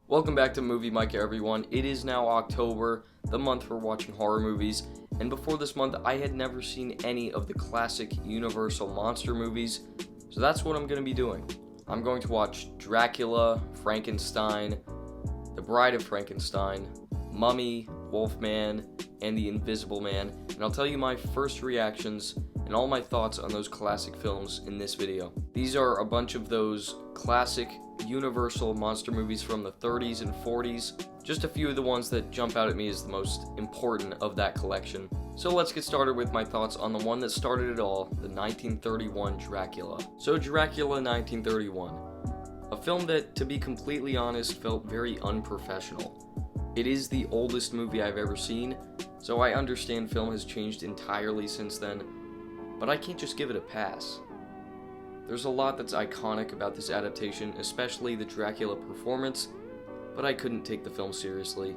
Welcome back to Movie Micah, everyone. It is now October, the month for watching horror movies, and before this month, I had never seen any of the classic Universal monster movies, so that's what I'm going to be doing. I'm going to watch Dracula, Frankenstein, The Bride of Frankenstein, Mummy, Wolfman, and The Invisible Man, and I'll tell you my first reactions and all my thoughts on those classic films in this video. These are a bunch of those classic Universal monster movies from the 30s and 40s, just a few of the ones that jump out at me as the most important of that collection. So let's get started with my thoughts on the one that started it all, the 1931 Dracula. So Dracula 1931, a film that, to be completely honest, felt very unprofessional. It is the oldest movie I've ever seen, so I understand film has changed entirely since then, but I can't just give it a pass. There's a lot that's iconic about this adaptation, especially the Dracula performance, but I couldn't take the film seriously.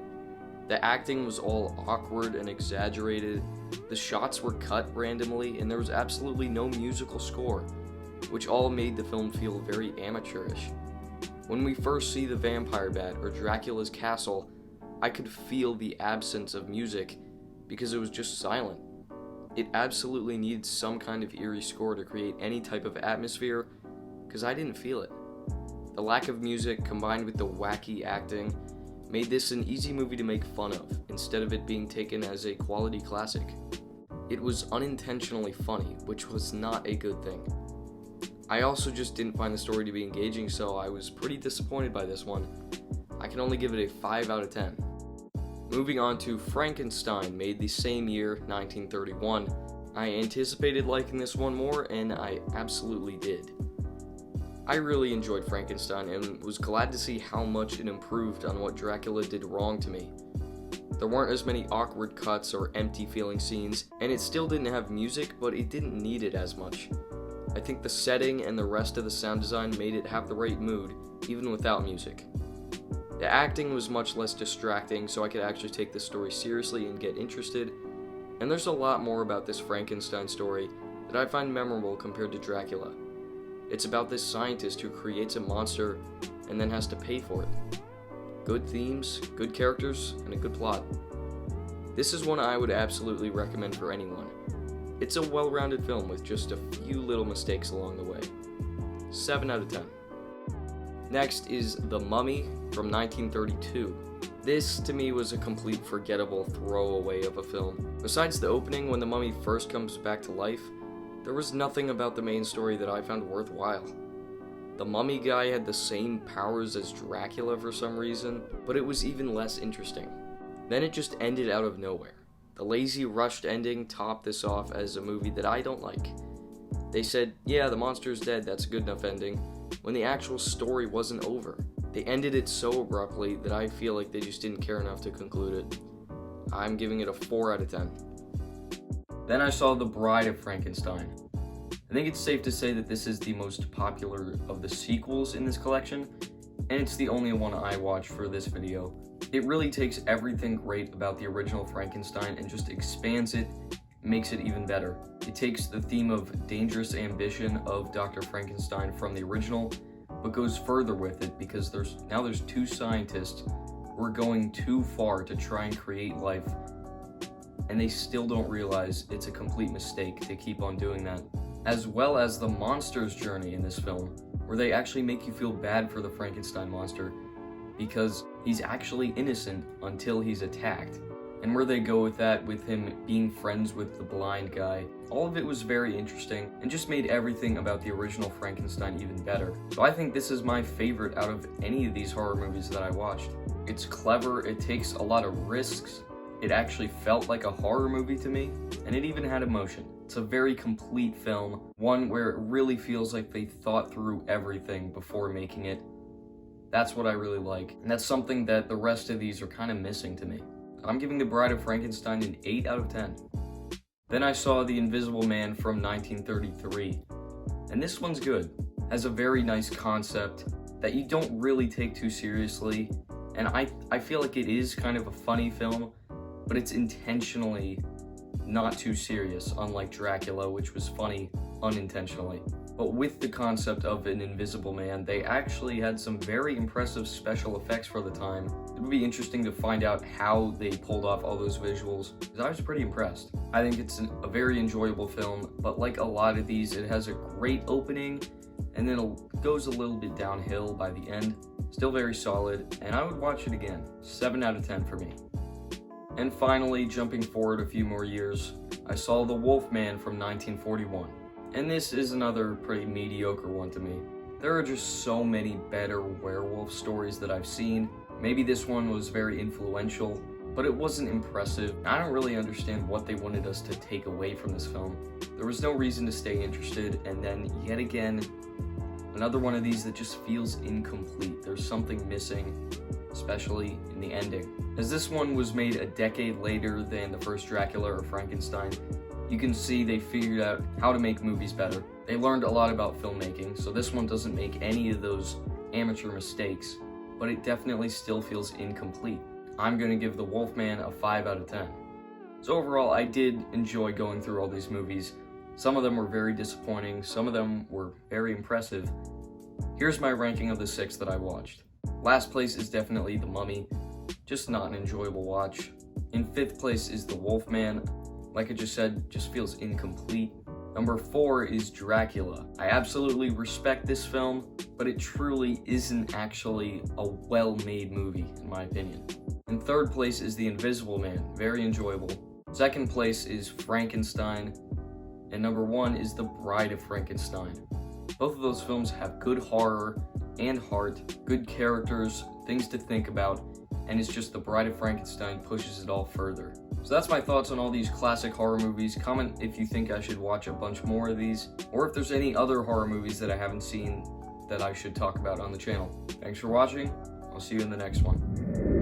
The acting was all awkward and exaggerated, the shots were cut randomly, and there was absolutely no musical score, which all made the film feel very amateurish. When we first see the vampire bat or Dracula's castle, I could feel the absence of music because it was just silent. It absolutely needed some kind of eerie score to create any type of atmosphere, because I didn't feel it. The lack of music combined with the wacky acting made this an easy movie to make fun of, instead of it being taken as a quality classic. It was unintentionally funny, which was not a good thing. I also just didn't find the story to be engaging, so I was pretty disappointed by this one. I can only give it a 5 out of 10. Moving on to Frankenstein, made the same year, 1931. I anticipated liking this one more, and I absolutely did. I really enjoyed Frankenstein and was glad to see how much it improved on what Dracula did wrong to me. There weren't as many awkward cuts or empty feeling scenes, and it still didn't have music, but it didn't need it as much. I think the setting and the rest of the sound design made it have the right mood, even without music. The acting was much less distracting, so I could actually take the story seriously and get interested, and there's a lot more about this Frankenstein story that I find memorable compared to Dracula. It's about this scientist who creates a monster and then has to pay for it. Good themes, good characters, and a good plot. This is one I would absolutely recommend for anyone. It's a well-rounded film with just a few little mistakes along the way. 7 out of 10. Next is The Mummy from 1932. This, to me, was a complete forgettable throwaway of a film. Besides the opening when the mummy first comes back to life, there was nothing about the main story that I found worthwhile. The mummy guy had the same powers as Dracula for some reason, but it was even less interesting. Then it just ended out of nowhere. The lazy, rushed ending topped this off as a movie that I don't like. They said, yeah, the monster's dead, that's a good enough ending, when the actual story wasn't over. They ended it so abruptly that I feel like they just didn't care enough to conclude it. I'm giving it a 4 out of 10. Then I saw The Bride of Frankenstein. I think it's safe to say that this is the most popular of the sequels in this collection, and it's the only one I watched for this video. It really takes everything great about the original Frankenstein and just expands it, makes it even better. It takes the theme of dangerous ambition of Dr. Frankenstein from the original, but goes further with it because there's two scientists who are going too far to try and create life, and they still don't realize it's a complete mistake to keep on doing that. As well as the monster's journey in this film, where they actually make you feel bad for the Frankenstein monster because he's actually innocent until he's attacked. And where they go with that, with him being friends with the blind guy. All of it was very interesting and just made everything about the original Frankenstein even better. So I think this is my favorite out of any of these horror movies that I watched. It's clever, it takes a lot of risks, it actually felt like a horror movie to me, and it even had emotion. It's a very complete film, one where it really feels like they thought through everything before making it. That's what I really like, and that's something that the rest of these are kind of missing to me. I'm giving The Bride of Frankenstein an 8 out of 10. Then I saw The Invisible Man from 1933, and this one's good. Has a very nice concept that you don't really take too seriously, and I feel like it is kind of a funny film, but it's intentionally not too serious, unlike Dracula, which was funny unintentionally. But with the concept of an invisible man, they actually had some very impressive special effects for the time. It would be interesting to find out how they pulled off all those visuals, because I was pretty impressed. I think it's a very enjoyable film, but like a lot of these, it has a great opening, and then it goes a little bit downhill by the end. Still very solid, and I would watch it again. 7 out of 10 for me. And finally, jumping forward a few more years, I saw The Wolfman from 1941. And this is another pretty mediocre one to me. There are just so many better werewolf stories that I've seen. Maybe this one was very influential, but it wasn't impressive. I don't really understand what they wanted us to take away from this film. There was no reason to stay interested, and then yet again, another one of these that just feels incomplete. There's something missing, especially in the ending. As this one was made a decade later than the first Dracula or Frankenstein, you can see they figured out how to make movies better. They learned a lot about filmmaking, so this one doesn't make any of those amateur mistakes, but it definitely still feels incomplete. I'm gonna give The Wolfman a 5 out of 10. So overall, I did enjoy going through all these movies. Some of them were very disappointing, some of them were very impressive. Here's my ranking of the 6 that I watched. Last place is definitely The Mummy, just not an enjoyable watch. In 5th place is The Wolfman. Like I just said, just feels incomplete. Number 4 is Dracula. I absolutely respect this film, but it truly isn't actually a well-made movie, in my opinion. In 3rd place is The Invisible Man, very enjoyable. 2nd place is Frankenstein, and number 1 is The Bride of Frankenstein. Both of those films have good horror and heart, good characters, things to think about, and it's just The Bride of Frankenstein pushes it all further. So that's my thoughts on all these classic horror movies. Comment if you think I should watch a bunch more of these, or if there's any other horror movies that I haven't seen that I should talk about on the channel. Thanks for watching. I'll see you in the next one.